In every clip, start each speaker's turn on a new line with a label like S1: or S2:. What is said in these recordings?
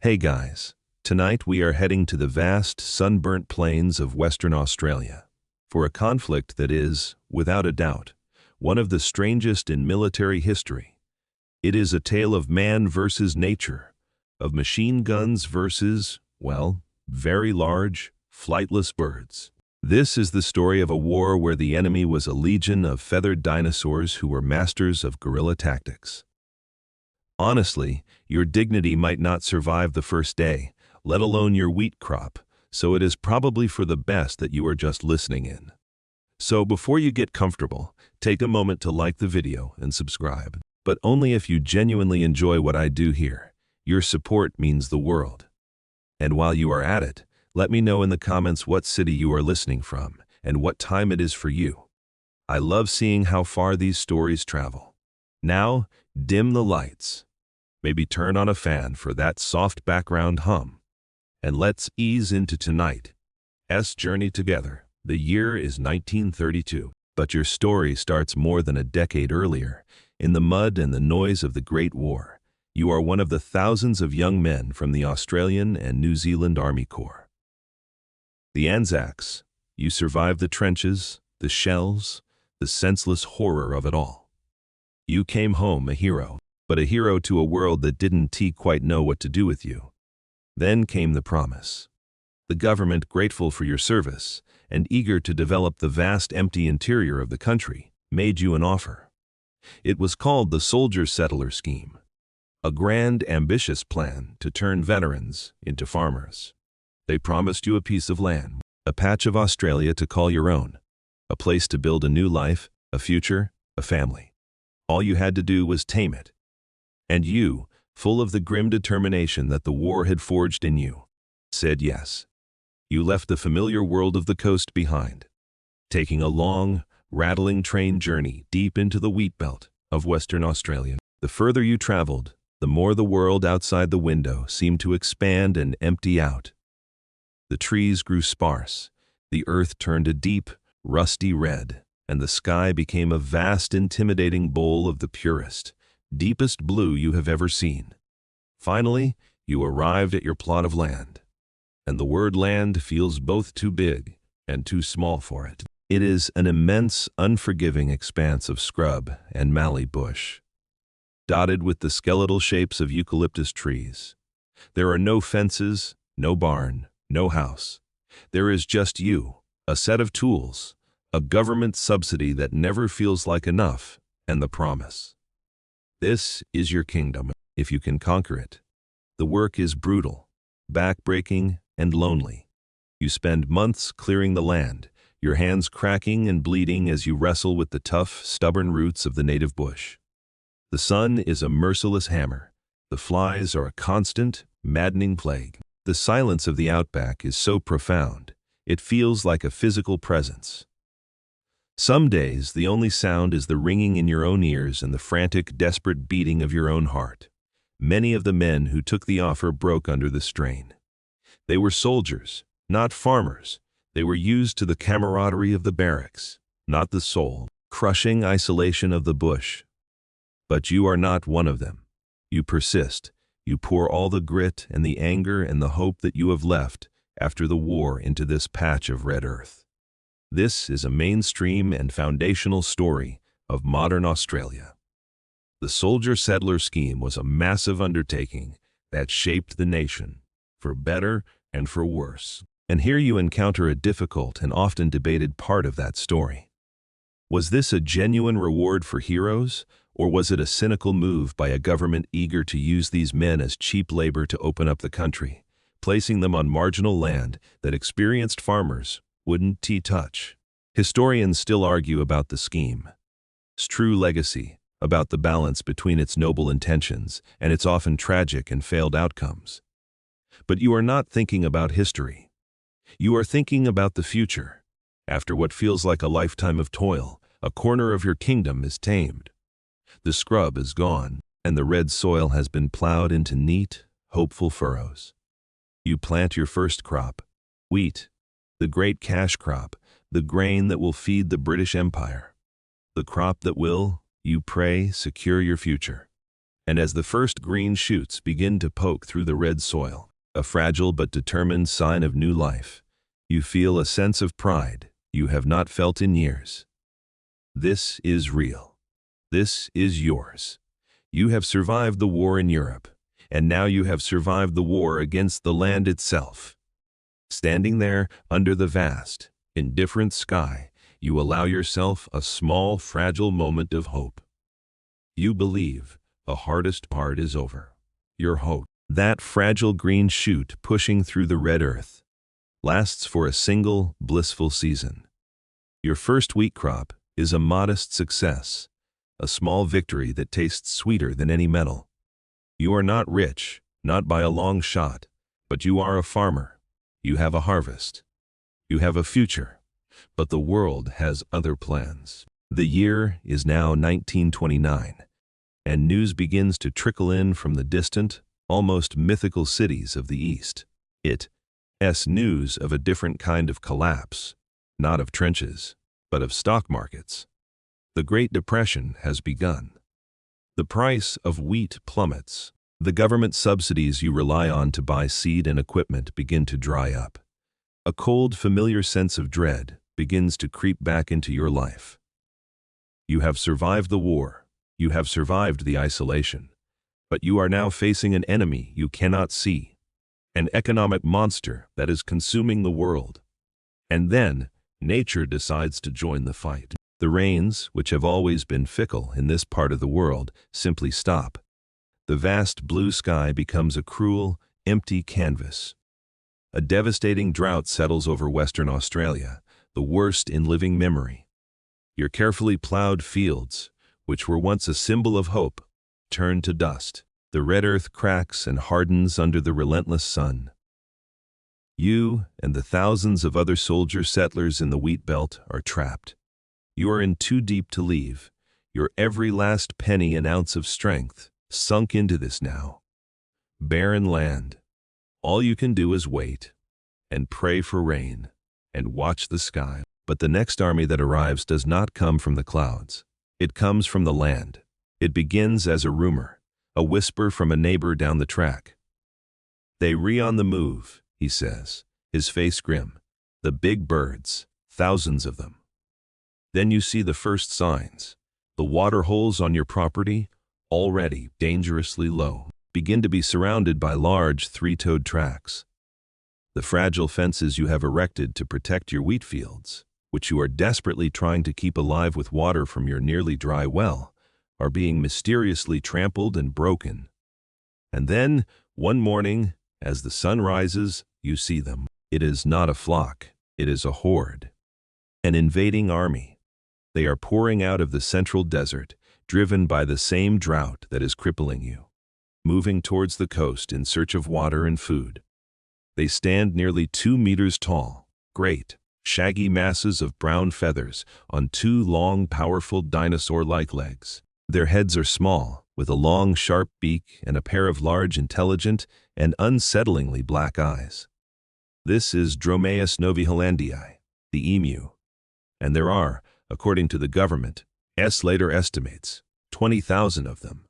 S1: Hey guys, tonight we are heading to the vast, sunburnt plains of Western Australia for a conflict that is, without a doubt, one of the strangest in military history. It is a tale of man versus nature, of machine guns versus, well, very large, flightless birds. This is the story of a war where the enemy was a legion of feathered dinosaurs who were masters of guerrilla tactics. Honestly, your dignity might not survive the first day, let alone your wheat crop, so it is probably for the best that you are just listening in. So before you get comfortable, take a moment to like the video and subscribe, but only if you genuinely enjoy what I do here. Your support means the world. And while you are at it, let me know in the comments what city you are listening from and what time it is for you. I love seeing how far these stories travel. Now, dim the lights. Maybe turn on a fan for that soft background hum. And let's ease into tonight's journey together. The year is 1932, but your story starts more than a decade earlier, in the mud and the noise of the Great War. You are one of the thousands of young men from the Australian and New Zealand Army Corps. The Anzacs. You survived the trenches, the shells, the senseless horror of it all. You came home a hero, but a hero to a world that didn't quite know what to do with you. Then came the promise. The government, grateful for your service and eager to develop the vast empty interior of the country, made you an offer. It was called the Soldier-Settler Scheme, a grand, ambitious plan to turn veterans into farmers. They promised you a piece of land, a patch of Australia to call your own, a place to build a new life, a future, a family. All you had to do was tame it. And you, full of the grim determination that the war had forged in you, said yes. You left the familiar world of the coast behind, taking a long, rattling train journey deep into the wheat belt of Western Australia. The further you traveled, the more the world outside the window seemed to expand and empty out. The trees grew sparse, the earth turned a deep, rusty red, and the sky became a vast, intimidating bowl of the purest, deepest blue you have ever seen. Finally, you arrived at your plot of land. And the word land feels both too big and too small for it. It is an immense, unforgiving expanse of scrub and mallee bush, dotted with the skeletal shapes of eucalyptus trees. There are no fences, no barn, no house. There is just you, a set of tools, a government subsidy that never feels like enough, and the promise. This is your kingdom, if you can conquer it. The work is brutal, back-breaking, and lonely. You spend months clearing the land, your hands cracking and bleeding as you wrestle with the tough, stubborn roots of the native bush. The sun is a merciless hammer. The flies are a constant, maddening plague. The silence of the outback is so profound, it feels like a physical presence. Some days, the only sound is the ringing in your own ears and the frantic, desperate beating of your own heart. Many of the men who took the offer broke under the strain. They were soldiers, not farmers. They were used to the camaraderie of the barracks, not the soul-crushing isolation of the bush. But you are not one of them. You persist. You pour all the grit and the anger and the hope that you have left after the war into this patch of red earth. This is a mainstream and foundational story of modern Australia. The Soldier-Settler Scheme was a massive undertaking that shaped the nation, for better and for worse. And here you encounter a difficult and often debated part of that story. Was this a genuine reward for heroes, or was it a cynical move by a government eager to use these men as cheap labor to open up the country, placing them on marginal land that experienced farmers wouldn't touch? Historians still argue about the scheme's true legacy, about the balance between its noble intentions and its often tragic and failed outcomes. But you are not thinking about history. You are thinking about the future. After what feels like a lifetime of toil, a corner of your kingdom is tamed. The scrub is gone, and the red soil has been plowed into neat, hopeful furrows. You plant your first crop, wheat, the great cash crop, the grain that will feed the British Empire, the crop that will, you pray, secure your future. And as the first green shoots begin to poke through the red soil, a fragile but determined sign of new life, you feel a sense of pride you have not felt in years. This is real. This is yours. You have survived the war in Europe, and now you have survived the war against the land itself. Standing there under the vast, indifferent sky, you allow yourself a small, fragile moment of hope. You believe the hardest part is over. Your hope, that fragile green shoot pushing through the red earth, lasts for a single, blissful season. Your first wheat crop is a modest success, a small victory that tastes sweeter than any medal. You are not rich, not by a long shot, but you are a farmer. You have a harvest. You have a future. But the world has other plans. The year is now 1929, and news begins to trickle in from the distant, almost mythical cities of the East. It's news of a different kind of collapse, not of trenches, but of stock markets. The Great Depression has begun. The price of wheat plummets. The government subsidies you rely on to buy seed and equipment begin to dry up. A cold, familiar sense of dread begins to creep back into your life. You have survived the war. You have survived the isolation. But you are now facing an enemy you cannot see, an economic monster that is consuming the world. And then, nature decides to join the fight. The rains, which have always been fickle in this part of the world, simply stop. The vast blue sky becomes a cruel, empty canvas. A devastating drought settles over Western Australia, the worst in living memory. Your carefully plowed fields, which were once a symbol of hope, turn to dust. The red earth cracks and hardens under the relentless sun. You and the thousands of other soldier settlers in the wheat belt are trapped. You are in too deep to leave, your every last penny and ounce of strength sunk into this now barren land. All you can do is wait and pray for rain and watch the sky. But the next army that arrives does not come from the clouds. It comes from the land. It begins as a rumor, a whisper from a neighbor down the track. "They on the move," he says, his face grim. "The big birds, thousands of them." Then you see the first signs. The water holes on your property, already dangerously low, begin to be surrounded by large three-toed tracks. The fragile fences you have erected to protect your wheat fields, which you are desperately trying to keep alive with water from your nearly dry well, are being mysteriously trampled and broken. And then, one morning, as the sun rises, you see them. It is not a flock, it is a horde. An invading army. They are pouring out of the central desert, driven by the same drought that is crippling you, moving towards the coast in search of water and food. They stand nearly 2 meters tall, great, shaggy masses of brown feathers on 2 long, powerful dinosaur-like legs. Their heads are small, with a long, sharp beak and a pair of large, intelligent, and unsettlingly black eyes. This is Dromaeus novaeholandii, the emu. And there are, according to the government, later estimates, 20,000 of them.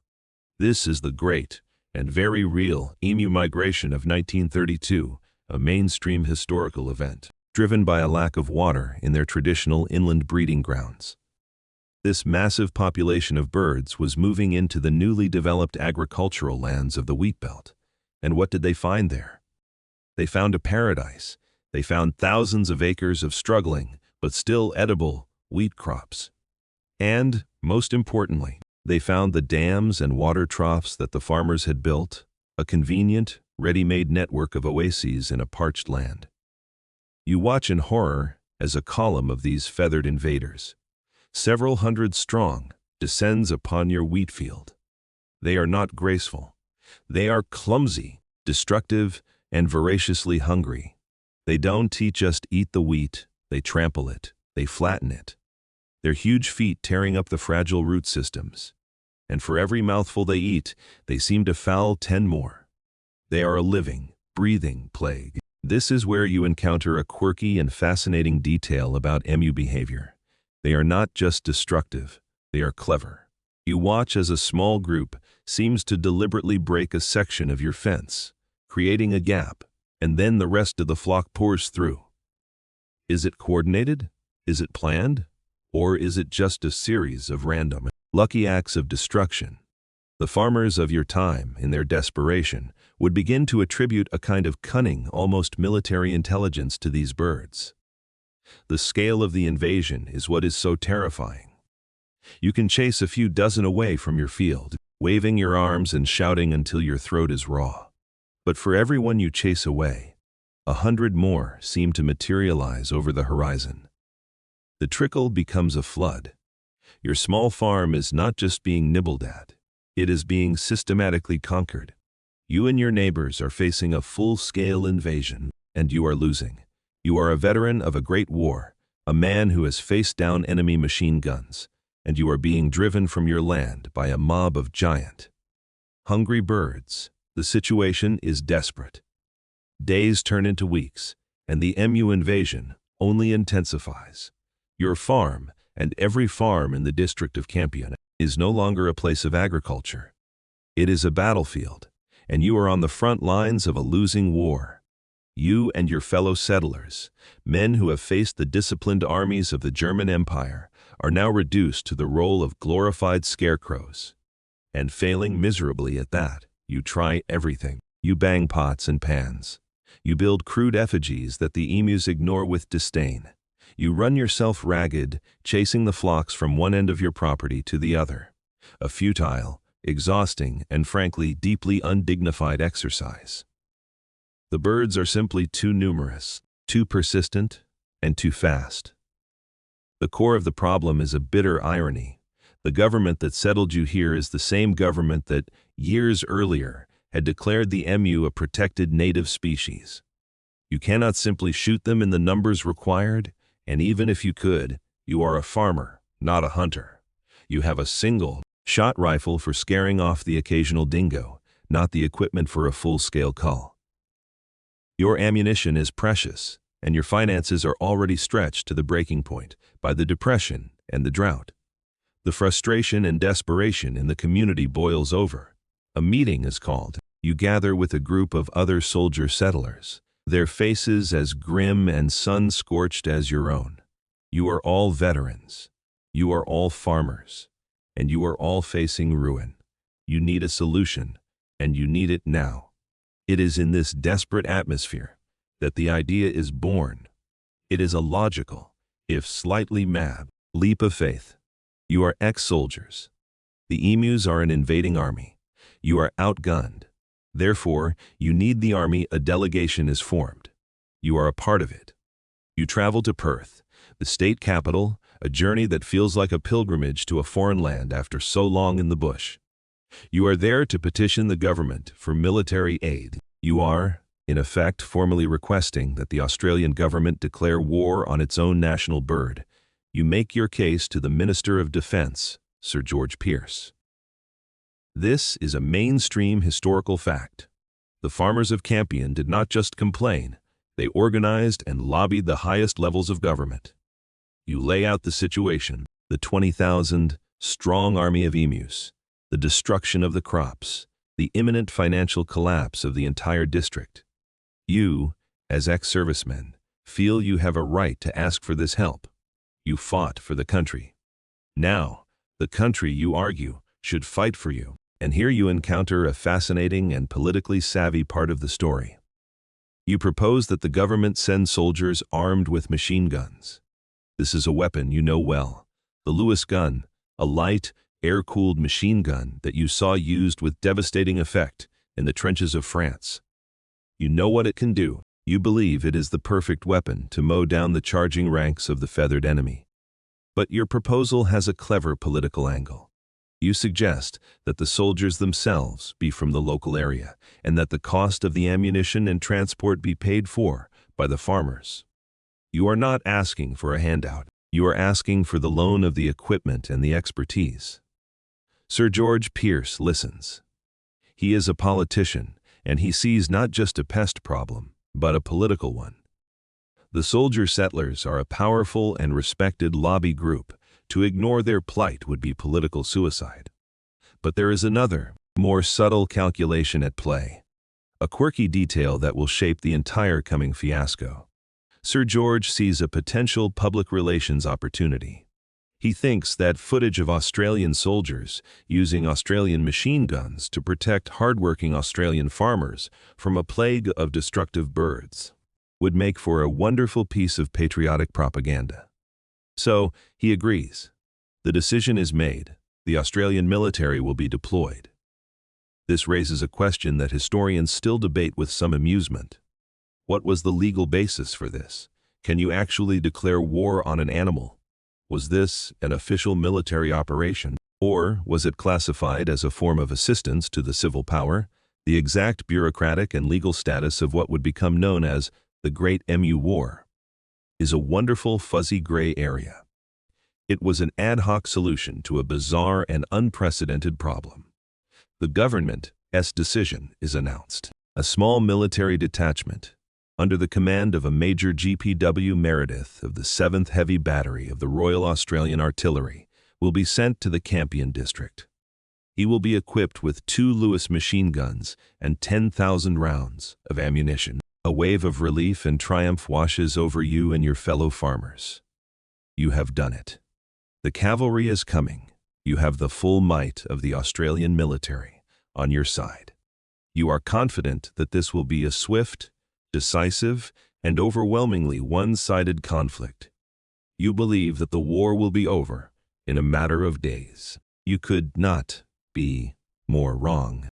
S1: This is the great and very real emu migration of 1932, a mainstream historical event, driven by a lack of water in their traditional inland breeding grounds. This massive population of birds was moving into the newly developed agricultural lands of the wheat belt. And what did they find there? They found a paradise. They found thousands of acres of struggling, but still edible, wheat crops. And, most importantly, they found the dams and water troughs that the farmers had built, a convenient, ready-made network of oases in a parched land. You watch in horror as a column of these feathered invaders, several hundred strong, descends upon your wheat field. They are not graceful. They are clumsy, destructive, and voraciously hungry. They don't just eat the wheat, they trample it, they flatten it. Their huge feet tearing up the fragile root systems. And for every mouthful they eat, they seem to foul 10 more. They are a living, breathing plague. This is where you encounter a quirky and fascinating detail about emu behavior. They are not just destructive, they are clever. You watch as a small group seems to deliberately break a section of your fence, creating a gap, and then the rest of the flock pours through. Is it coordinated? Is it planned? Or is it just a series of random, lucky acts of destruction? The farmers of your time, in their desperation, would begin to attribute a kind of cunning, almost military intelligence to these birds. The scale of the invasion is what is so terrifying. You can chase a few dozen away from your field, waving your arms and shouting until your throat is raw. But for every one you chase away, 100 more seem to materialize over the horizon. The trickle becomes a flood. Your small farm is not just being nibbled at, it is being systematically conquered. You and your neighbors are facing a full-scale invasion, and you are losing. You are a veteran of a great war, a man who has faced down enemy machine guns, and you are being driven from your land by a mob of giant, hungry birds. The situation is desperate. Days turn into weeks, and the MU invasion only intensifies. Your farm, and every farm in the district of Campion, is no longer a place of agriculture. It is a battlefield, and you are on the front lines of a losing war. You and your fellow settlers, men who have faced the disciplined armies of the German Empire, are now reduced to the role of glorified scarecrows. And failing miserably at that, you try everything. You bang pots and pans. You build crude effigies that the emus ignore with disdain. You run yourself ragged, chasing the flocks from one end of your property to the other. A futile, exhausting, and frankly deeply undignified exercise. The birds are simply too numerous, too persistent, and too fast. The core of the problem is a bitter irony. The government that settled you here is the same government that, years earlier, had declared the emu a protected native species. You cannot simply shoot them in the numbers required, and even if you could, you are a farmer, not a hunter. You have a single-shot rifle for scaring off the occasional dingo, not the equipment for a full-scale cull. Your ammunition is precious, and your finances are already stretched to the breaking point by the depression and the drought. The frustration and desperation in the community boils over. A meeting is called. You gather with a group of other soldier settlers, their faces as grim and sun-scorched as your own. You are all veterans. You are all farmers. And you are all facing ruin. You need a solution, and you need it now. It is in this desperate atmosphere that the idea is born. It is a logical, if slightly mad, leap of faith. You are ex-soldiers. The emus are an invading army. You are outgunned. Therefore, you need the army. A delegation is formed. You are a part of it. You travel to Perth, the state capital, a journey that feels like a pilgrimage to a foreign land after so long in the bush. You are there to petition the government for military aid. You are, in effect, formally requesting that the Australian government declare war on its own national bird. You make your case to the Minister of Defence, Sir George Pearce. This is a mainstream historical fact. The farmers of Campion did not just complain, they organized and lobbied the highest levels of government. You lay out the situation, the 20,000-strong army of emus, the destruction of the crops, the imminent financial collapse of the entire district. You, as ex-servicemen, feel you have a right to ask for this help. You fought for the country. Now, the country, you argue, should fight for you. And here you encounter a fascinating and politically savvy part of the story. You propose that the government send soldiers armed with machine guns. This is a weapon you know well, the Lewis gun, a light, air-cooled machine gun that you saw used with devastating effect in the trenches of France. You know what it can do. You believe it is the perfect weapon to mow down the charging ranks of the feathered enemy. But your proposal has a clever political angle. You suggest that the soldiers themselves be from the local area and that the cost of the ammunition and transport be paid for by the farmers. You are not asking for a handout. You are asking for the loan of the equipment and the expertise. Sir George Pearce listens. He is a politician, and he sees not just a pest problem, but a political one. The soldier settlers are a powerful and respected lobby group, To ignore their plight would be political suicide. But there is another, more subtle calculation at play. A quirky detail that will shape the entire coming fiasco. Sir George sees a potential public relations opportunity. He thinks that footage of Australian soldiers using Australian machine guns to protect hardworking Australian farmers from a plague of destructive birds would make for a wonderful piece of patriotic propaganda. So, he agrees. The decision is made. The Australian military will be deployed. This raises a question that historians still debate with some amusement. What was the legal basis for this? Can you actually declare war on an animal? Was this an official military operation, or was it classified as a form of assistance to the civil power? The exact bureaucratic and legal status of what would become known as the Great Emu War is a wonderful fuzzy gray area. It was an ad hoc solution to a bizarre and unprecedented problem. The government's decision is announced. A small military detachment, under the command of a Major G.P.W. Meredith of the 7th Heavy Battery of the Royal Australian Artillery, will be sent to the Campion district. He will be equipped with 2 Lewis machine guns and 10,000 rounds of ammunition. A wave of relief and triumph washes over you and your fellow farmers. You have done it. The cavalry is coming. You have the full might of the Australian military on your side. You are confident that this will be a swift, decisive, and overwhelmingly one-sided conflict. You believe that the war will be over in a matter of days. You could not be more wrong.